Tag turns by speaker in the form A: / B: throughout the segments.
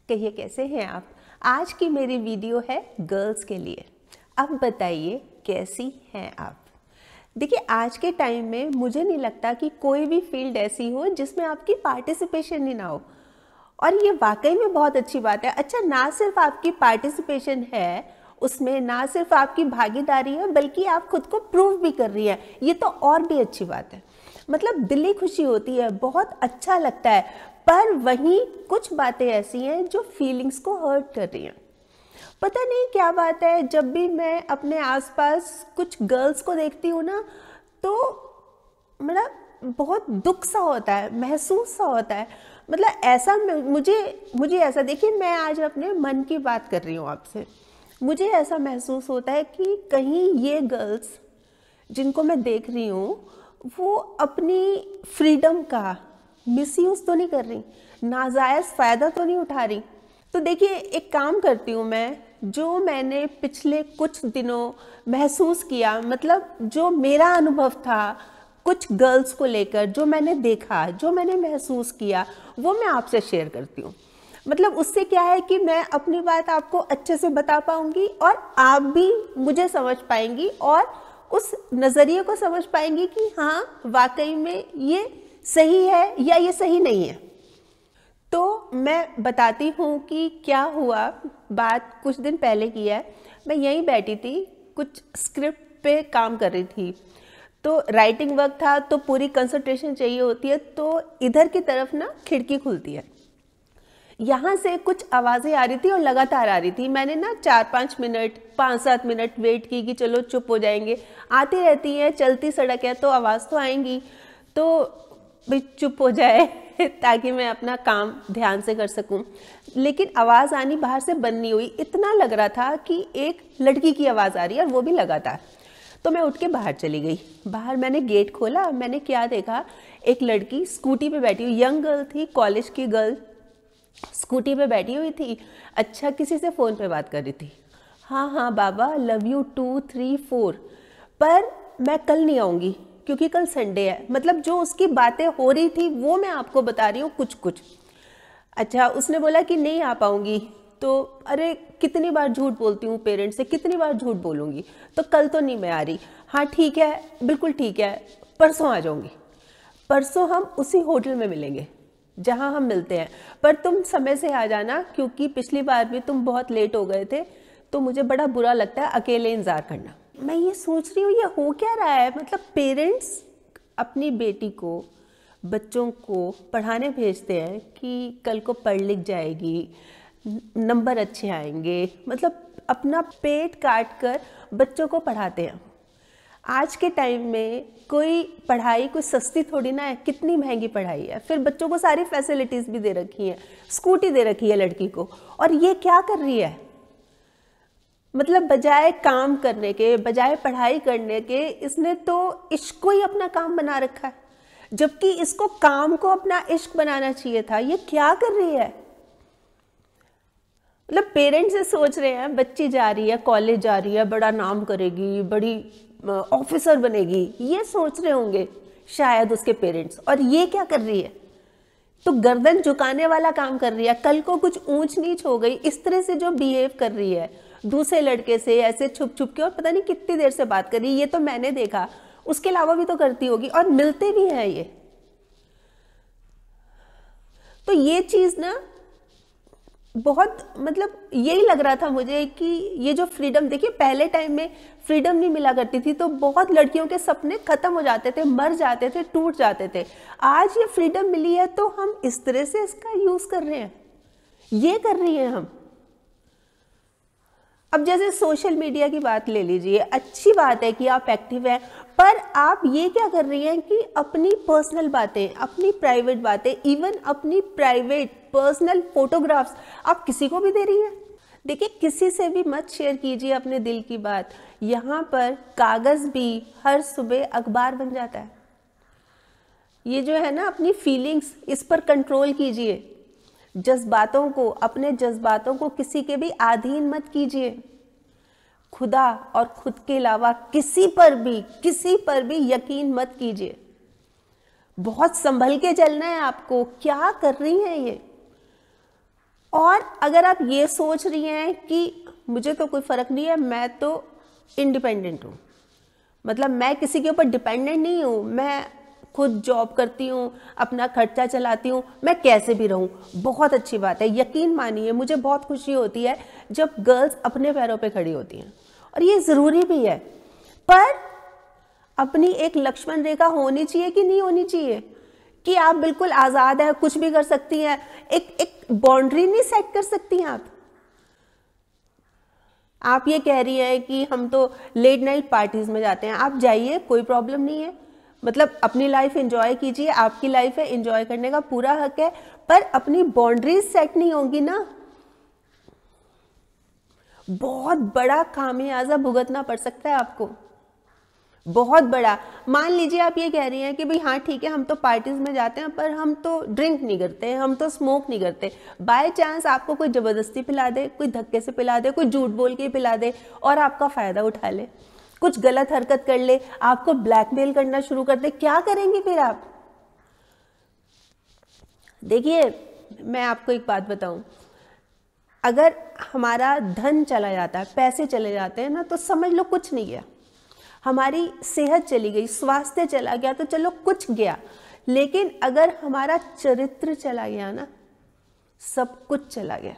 A: कहिए कैसे हैं आप। आज की मेरी वीडियो है गर्ल्स के लिए। अब बताइए कैसी हैं आप। देखिए आज के टाइम में मुझे नहीं लगता कि कोई भी फील्ड ऐसी हो जिसमें आपकी पार्टिसिपेशन ही ना हो, और ये वाकई में बहुत अच्छी बात है। अच्छा, ना सिर्फ आपकी पार्टिसिपेशन है उसमें, ना सिर्फ आपकी भागीदारी है, बल्कि आप खुद को प्रूव भी कर रही हैं, ये तो और भी अच्छी बात है। मतलब दिली खुशी होती है, बहुत अच्छा लगता है। पर वहीं कुछ बातें ऐसी हैं जो फीलिंग्स को हर्ट कर रही हैं। पता नहीं क्या बात है, जब भी मैं अपने आसपास कुछ गर्ल्स को देखती हूँ ना, तो मतलब बहुत दुख सा होता है, महसूस सा होता है। मतलब ऐसा मुझे ऐसा, देखिए मैं आज अपने मन की बात कर रही हूँ आपसे। मुझे ऐसा महसूस होता है कि कहीं ये गर्ल्स जिनको मैं देख रही हूँ वो अपनी फ्रीडम का मिसयूज तो नहीं कर रही, नाजायज़ फ़ायदा तो नहीं उठा रही। तो देखिए एक काम करती हूँ मैं, जो मैंने पिछले कुछ दिनों महसूस किया, मतलब जो मेरा अनुभव था कुछ गर्ल्स को लेकर, जो मैंने देखा, जो मैंने महसूस किया, वो मैं आपसे शेयर करती हूँ। मतलब उससे क्या है कि मैं अपनी बात आपको अच्छे से बता पाऊंगी और आप भी मुझे समझ पाएंगी और उस नज़रिए को समझ पाएंगी कि हाँ वाकई में ये सही है या ये सही नहीं है। तो मैं बताती हूँ कि क्या हुआ। बात कुछ दिन पहले की है। मैं यहीं बैठी थी, कुछ स्क्रिप्ट पे काम कर रही थी, तो राइटिंग वर्क था, तो पूरी कंसंट्रेशन चाहिए होती है। तो इधर की तरफ ना खिड़की खुलती है, यहाँ से कुछ आवाज़ें आ रही थी और लगातार आ रही थी। मैंने ना 4-5 मिनट 5-7 मिनट वेट की कि चलो चुप हो जाएंगे, आती रहती है, चलती सड़क है तो आवाज़ तो आएंगी, तो भाई चुप हो जाए ताकि मैं अपना काम ध्यान से कर सकूं। लेकिन आवाज़ आनी बाहर से बंद नहीं हुई। इतना लग रहा था कि एक लड़की की आवाज़ आ रही है और वो भी लगातार। तो मैं उठ के बाहर चली गई। बाहर मैंने गेट खोला, मैंने क्या देखा, एक लड़की स्कूटी पे बैठी हुई, यंग गर्ल थी, कॉलेज की गर्ल, स्कूटी पे बैठी हुई थी। अच्छा, किसी से फ़ोन पे बात कर रही थी। हाँ हाँ बाबा, लव यू 2 3 4, पर मैं कल नहीं आऊँगी क्योंकि कल संडे है। मतलब जो उसकी बातें हो रही थी वो मैं आपको बता रही हूँ कुछ कुछ। अच्छा, उसने बोला कि नहीं आ पाऊँगी, तो अरे कितनी बार झूठ बोलती हूँ पेरेंट्स से, कितनी बार झूठ बोलूँगी, तो कल तो नहीं मैं आ रही। हाँ ठीक है, बिल्कुल ठीक है, परसों आ जाऊँगी। परसों हम उसी होटल में मिलेंगे जहाँ हम मिलते हैं, पर तुम समय से आ जाना क्योंकि पिछली बार भी तुम बहुत लेट हो गए थे, तो मुझे बड़ा बुरा लगता है अकेले इंतज़ार करना। मैं ये सोच रही हूँ ये हो क्या रहा है। मतलब पेरेंट्स अपनी बेटी को, बच्चों को पढ़ाने भेजते हैं कि कल को पढ़ लिख जाएगी, नंबर अच्छे आएंगे, मतलब अपना पेट काट कर बच्चों को पढ़ाते हैं। आज के टाइम में कोई पढ़ाई कोई सस्ती थोड़ी ना है, कितनी महंगी पढ़ाई है। फिर बच्चों को सारी फैसिलिटीज़ भी दे रखी हैं, स्कूटी दे रखी है लड़की को, और ये क्या कर रही है। मतलब बजाय काम करने के, बजाय पढ़ाई करने के, इसने तो इश्क को ही अपना काम बना रखा है, जबकि इसको काम को अपना इश्क बनाना चाहिए था। ये क्या कर रही है। मतलब पेरेंट्स से सोच रहे हैं बच्ची जा रही है, कॉलेज जा रही है, बड़ा नाम करेगी, बड़ी ऑफिसर बनेगी, ये सोच रहे होंगे शायद उसके पेरेंट्स, और ये क्या कर रही है, तो गर्दन झुकाने वाला काम कर रही है। कल को कुछ ऊंच नीच हो गई, इस तरह से जो बिहेव कर रही है दूसरे लड़के से, ऐसे छुप छुप के, और पता नहीं कितनी देर से बात कर रही है। ये तो मैंने देखा, उसके अलावा भी तो करती होगी, और मिलते भी हैं ये। तो ये चीज़ ना बहुत, मतलब यही लग रहा था मुझे कि ये जो फ्रीडम, देखिए पहले टाइम में फ्रीडम नहीं मिला करती थी तो बहुत लड़कियों के सपने खत्म हो जाते थे, मर जाते थे, टूट जाते थे। आज ये फ्रीडम मिली है तो हम इस तरह से इसका यूज कर रहे हैं, ये कर रही हैं हम। अब जैसे सोशल मीडिया की बात ले लीजिए, अच्छी बात है कि आप एक्टिव हैं, पर आप ये क्या कर रही हैं कि अपनी पर्सनल बातें, अपनी प्राइवेट बातें, इवन अपनी प्राइवेट पर्सनल फोटोग्राफ्स आप किसी को भी दे रही हैं। देखिए किसी से भी मत शेयर कीजिए अपने दिल की बात। यहाँ पर कागज़ भी हर सुबह अखबार बन जाता है। ये जो है ना, अपनी फीलिंग्स, इस पर कंट्रोल कीजिए। जज्बातों को, अपने जज्बातों को किसी के भी अधीन मत कीजिए। खुदा और खुद के अलावा किसी पर भी यकीन मत कीजिए। बहुत संभल के चलना है आपको। क्या कर रही हैं ये। और अगर आप ये सोच रही हैं कि मुझे तो कोई फ़र्क नहीं है, मैं तो इंडिपेंडेंट हूँ, मतलब मैं किसी के ऊपर डिपेंडेंट नहीं हूँ, मैं खुद जॉब करती हूँ, अपना खर्चा चलाती हूँ, मैं कैसे भी रहूँ, बहुत अच्छी बात है। यकीन मानिए मुझे बहुत खुशी होती है जब गर्ल्स अपने पैरों पे खड़ी होती हैं, और ये ज़रूरी भी है। पर अपनी एक लक्ष्मण रेखा होनी चाहिए कि नहीं होनी चाहिए, कि आप बिल्कुल आज़ाद हैं, कुछ भी कर सकती हैं, एक बाउंड्री नहीं सेट कर सकती हैं आप ये कह रही हैं कि हम तो लेट नाइट पार्टीज में जाते हैं, आप जाइए, कोई प्रॉब्लम नहीं है, मतलब अपनी लाइफ एंजॉय कीजिए, आपकी लाइफ है, एंजॉय करने का पूरा हक है, पर अपनी बाउंड्रीज सेट नहीं होंगी ना, बहुत बड़ा खामियाजा भुगतना पड़ सकता है आपको, बहुत बड़ा। मान लीजिए आप ये कह रही हैं कि भाई हाँ ठीक है, हम तो पार्टीज में जाते हैं पर हम तो ड्रिंक नहीं करते, हम तो स्मोक नहीं करते, बाय चांस आपको कोई जबरदस्ती पिला दे, कोई धक्के से पिला दे, कोई झूठ बोल के पिला दे और आपका फायदा उठा ले, कुछ गलत हरकत कर ले, आपको ब्लैकमेल करना शुरू कर दे, क्या करेंगे फिर आप? देखिए मैं आपको एक बात बताऊं, अगर हमारा धन चला जाता है, पैसे चले जाते हैं ना, तो समझ लो कुछ नहीं गया, हमारी सेहत चली गई, स्वास्थ्य चला गया, तो चलो कुछ गया, लेकिन अगर हमारा चरित्र चला गया ना, सब कुछ चला गया।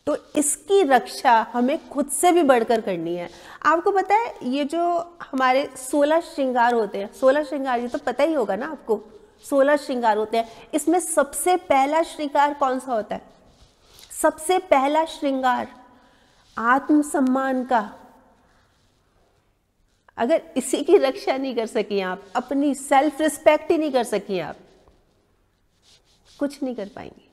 A: तो इसकी रक्षा हमें खुद से भी बढ़कर करनी है। आपको पता है ये जो हमारे 16 श्रृंगार होते हैं, 16 श्रृंगार, ये तो पता ही होगा ना आपको, 16 श्रृंगार होते हैं, इसमें सबसे पहला श्रृंगार कौन सा होता है? सबसे पहला श्रृंगार आत्मसम्मान का। अगर इसी की रक्षा नहीं कर सकी आप, अपनी सेल्फ रिस्पेक्ट ही नहीं कर सकी आप, कुछ नहीं कर पाएंगे।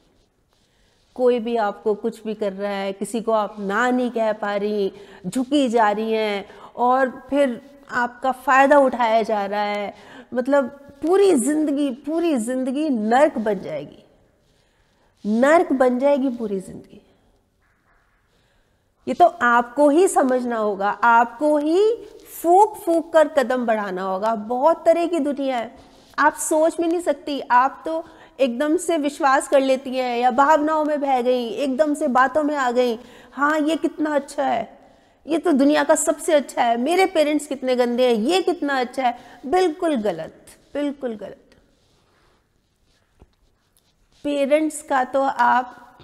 A: कोई भी आपको कुछ भी कर रहा है, किसी को आप ना नहीं कह पा रही, झुकी जा रही हैं और फिर आपका फायदा उठाया जा रहा है, मतलब पूरी जिंदगी नर्क बन जाएगी, नर्क बन जाएगी पूरी जिंदगी। ये तो आपको ही समझना होगा, आपको ही फूक फूक कर कदम बढ़ाना होगा। बहुत तरह की दुनिया है, आप सोच भी नहीं सकती, आप तो एकदम से विश्वास कर लेती हैं या भावनाओं में बह गई, एकदम से बातों में आ गई, हाँ ये कितना अच्छा है, ये तो दुनिया का सबसे अच्छा है, मेरे पेरेंट्स कितने गंदे हैं, ये कितना अच्छा है। बिल्कुल गलत, बिल्कुल गलत। पेरेंट्स का तो आप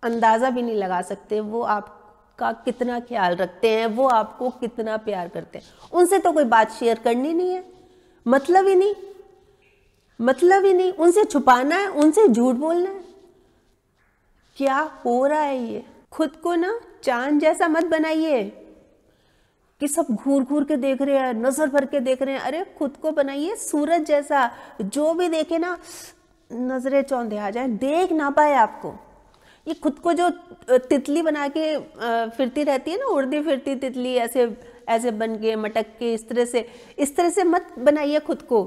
A: अंदाज़ा भी नहीं लगा सकते, वो आपका कितना ख्याल रखते हैं, वो आपको कितना प्यार करते हैं। उनसे तो कोई बात शेयर करनी नहीं है, मतलब ही नहीं, मतलब ही नहीं, उनसे छुपाना है, उनसे झूठ बोलना है। क्या हो रहा है ये? खुद को ना चांद जैसा मत बनाइए कि सब घूर घूर के देख रहे हैं, नजर भर के देख रहे हैं। अरे खुद को बनाइए सूरज जैसा, जो भी देखे ना नजरें चौंधे आ जाए, देख ना पाए आपको। ये खुद को जो तितली बना के फिरती रहती है ना, उड़ती फिरती तितली, ऐसे ऐसे बन के मटक के, इस तरह से मत बनाइए खुद को।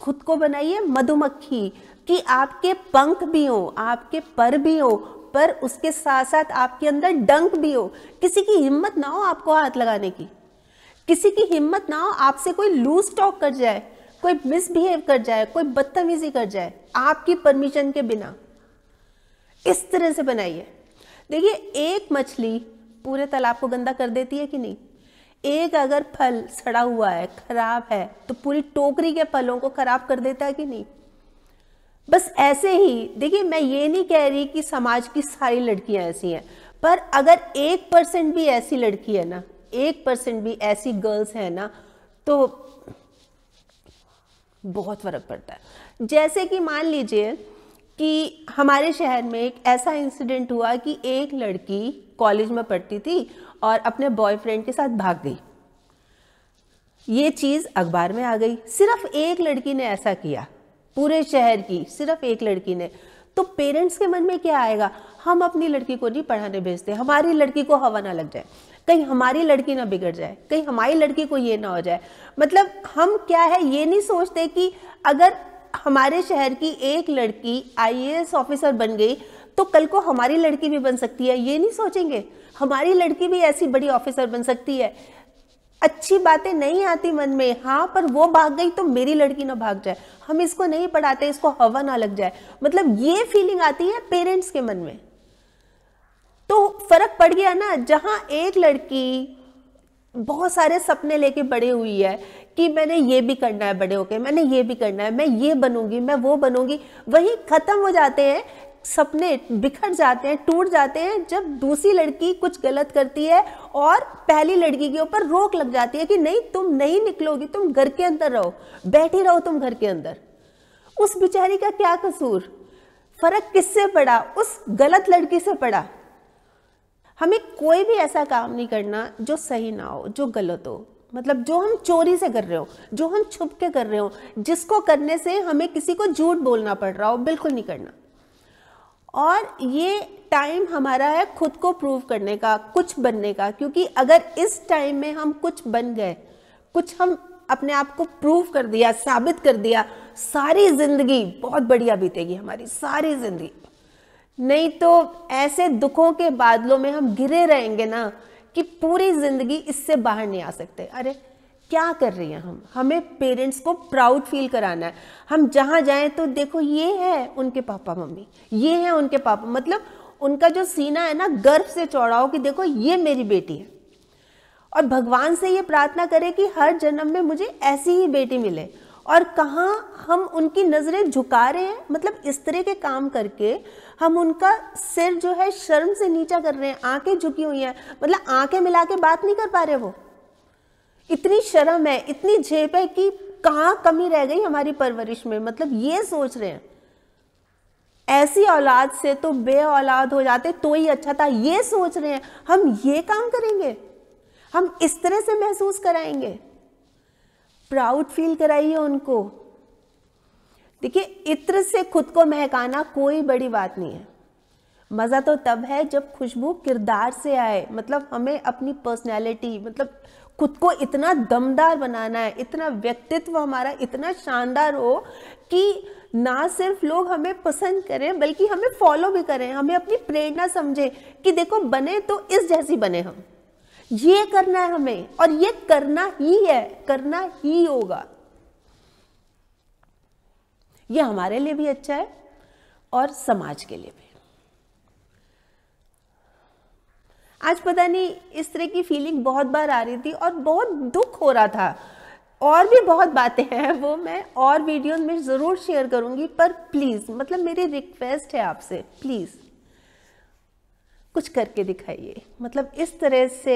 A: खुद को बनाइए मधुमक्खी, कि आपके पंख भी हो, आपके पर भी हो, पर उसके साथ साथ आपके अंदर डंक भी हो। किसी की हिम्मत ना हो आपको हाथ लगाने की, किसी की हिम्मत ना हो आपसे कोई लूज टॉक कर जाए, कोई मिसबिहेव कर जाए, कोई बदतमीजी कर जाए आपकी परमिशन के बिना। इस तरह से बनाइए। देखिए एक मछली पूरे तालाब को गंदा कर देती है कि नहीं? एक अगर फल सड़ा हुआ है, खराब है, तो पूरी टोकरी के फलों को खराब कर देता है कि नहीं? बस ऐसे ही देखिए, मैं ये नहीं कह रही कि समाज की सारी लड़कियां ऐसी हैं, पर अगर 1% भी ऐसी लड़की है ना, 1% भी ऐसी गर्ल्स है ना, तो बहुत फर्क पड़ता है। जैसे कि मान लीजिए कि हमारे शहर में एक ऐसा इंसिडेंट हुआ कि एक लड़की कॉलेज में पढ़ती थी और अपने बॉयफ्रेंड के साथ भाग गई। ये चीज़ अखबार में आ गई। सिर्फ एक लड़की ने ऐसा किया, पूरे शहर की सिर्फ एक लड़की ने। तो पेरेंट्स के मन में क्या आएगा? हम अपनी लड़की को नहीं पढ़ाने भेजते, हमारी लड़की को हवा ना लग जाए, कहीं हमारी लड़की ना बिगड़ जाए, कहीं हमारी लड़की को ये ना हो जाए। मतलब हम क्या है ये नहीं सोचते कि अगर हमारे शहर की एक लड़की IAS ऑफिसर बन गई तो कल को हमारी लड़की भी बन सकती है। ये नहीं सोचेंगे हमारी लड़की भी ऐसी बड़ी ऑफिसर बन सकती है। अच्छी बातें नहीं आती मन में, हाँ पर वो भाग गई तो मेरी लड़की ना भाग जाए, हम इसको नहीं पढ़ाते, इसको हवा ना लग जाए। मतलब ये फीलिंग आती है पेरेंट्स के मन में। फर्क पड़ गया ना। जहां एक लड़की बहुत सारे सपने लेके बड़े हुई है कि मैंने ये भी करना है बड़े होके, मैंने ये भी करना है, मैं ये बनूंगी, मैं वो बनूंगी, वही खत्म हो जाते हैं, सपने बिखर जाते हैं, टूट जाते हैं जब दूसरी लड़की कुछ गलत करती है और पहली लड़की के ऊपर रोक लग जाती है कि नहीं तुम नहीं निकलोगी, तुम घर के अंदर रहो, बैठी रहो तुम घर के अंदर। उस बेचारी का क्या कसूर? फर्क किससे पड़ा? उस गलत लड़की से पड़ा। हमें कोई भी ऐसा काम नहीं करना जो सही ना हो, जो गलत हो, मतलब जो हम चोरी से कर रहे हो, जो हम छुप के कर रहे हो, जिसको करने से हमें किसी को झूठ बोलना पड़ रहा हो, बिल्कुल नहीं करना। और ये टाइम हमारा है खुद को प्रूव करने का, कुछ बनने का, क्योंकि अगर इस टाइम में हम कुछ बन गए, कुछ हम अपने आप को प्रूव कर दिया, साबित कर दिया, सारी जिंदगी बहुत बढ़िया बीतेगी हमारी, सारी जिंदगी। नहीं तो ऐसे दुखों के बादलों में हम घिरे रहेंगे ना कि पूरी जिंदगी इससे बाहर नहीं आ सकते। अरे क्या कर रही हैं हम? हमें पेरेंट्स को प्राउड फील कराना है। हम जहाँ जाएं तो देखो ये है उनके पापा मम्मी, ये है उनके पापा, मतलब उनका जो सीना है ना गर्व से चौड़ा हो कि देखो ये मेरी बेटी है। और भगवान से ये प्रार्थना करें कि हर जन्म में मुझे ऐसी ही बेटी मिले। और कहाँ हम उनकी नज़रें झुका रहे हैं, मतलब इस तरह के काम करके हम उनका सिर जो है शर्म से नीचा कर रहे हैं, आंखें झुकी हुई हैं, मतलब आंखें मिला के बात नहीं कर पा रहे। वो इतनी शर्म है, इतनी झेप है कि कहाँ कमी रह गई हमारी परवरिश में, मतलब ये सोच रहे हैं ऐसी औलाद से तो बे औलाद हो जाते तो ही अच्छा था, ये सोच रहे हैं। हम ये काम करेंगे, हम इस तरह से महसूस कराएंगे। प्राउड फील कराइए उनको। देखिए, इत्र से खुद को महकाना कोई बड़ी बात नहीं है। मज़ा तो तब है जब खुशबू किरदार से आए, मतलब हमें अपनी पर्सनैलिटी, मतलब खुद को इतना दमदार बनाना है, इतना व्यक्तित्व हमारा इतना शानदार हो कि ना सिर्फ लोग हमें पसंद करें बल्कि हमें फॉलो भी करें, हमें अपनी प्रेरणा समझे कि देखो बने तो इस जैसी बने हम। ये करना है हमें, और ये करना ही है, करना ही होगा। ये हमारे लिए भी अच्छा है और समाज के लिए भी। आज पता नहीं इस तरह की फीलिंग बहुत बार आ रही थी और बहुत दुख हो रहा था। और भी बहुत बातें हैं, वो मैं और वीडियोस में ज़रूर शेयर करूंगी, पर प्लीज़, मतलब मेरी रिक्वेस्ट है आपसे, प्लीज़ कुछ करके दिखाइए। मतलब इस तरह से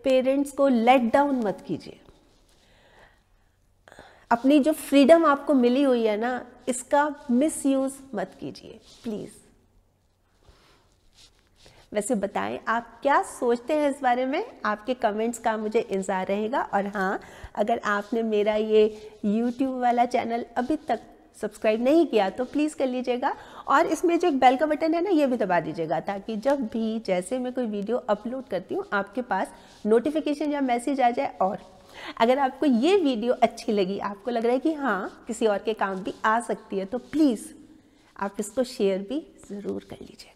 A: पेरेंट्स को लेट डाउन मत कीजिए। अपनी जो फ्रीडम आपको मिली हुई है ना, इसका मिसयूज मत कीजिए प्लीज़। वैसे बताएं आप क्या सोचते हैं इस बारे में, आपके कमेंट्स का मुझे इंतज़ार रहेगा। और हाँ, अगर आपने मेरा ये YouTube वाला चैनल अभी तक सब्सक्राइब नहीं किया तो प्लीज़ कर लीजिएगा, और इसमें जो एक बेल का बटन है ना, ये भी दबा दीजिएगा, ताकि जब भी जैसे मैं कोई वीडियो अपलोड करती हूँ आपके पास नोटिफिकेशन या मैसेज आ जाए। और अगर आपको ये वीडियो अच्छी लगी, आपको लग रहा है कि हाँ किसी और के काम भी आ सकती है, तो प्लीज़ आप इसको शेयर भी ज़रूर कर लीजिए।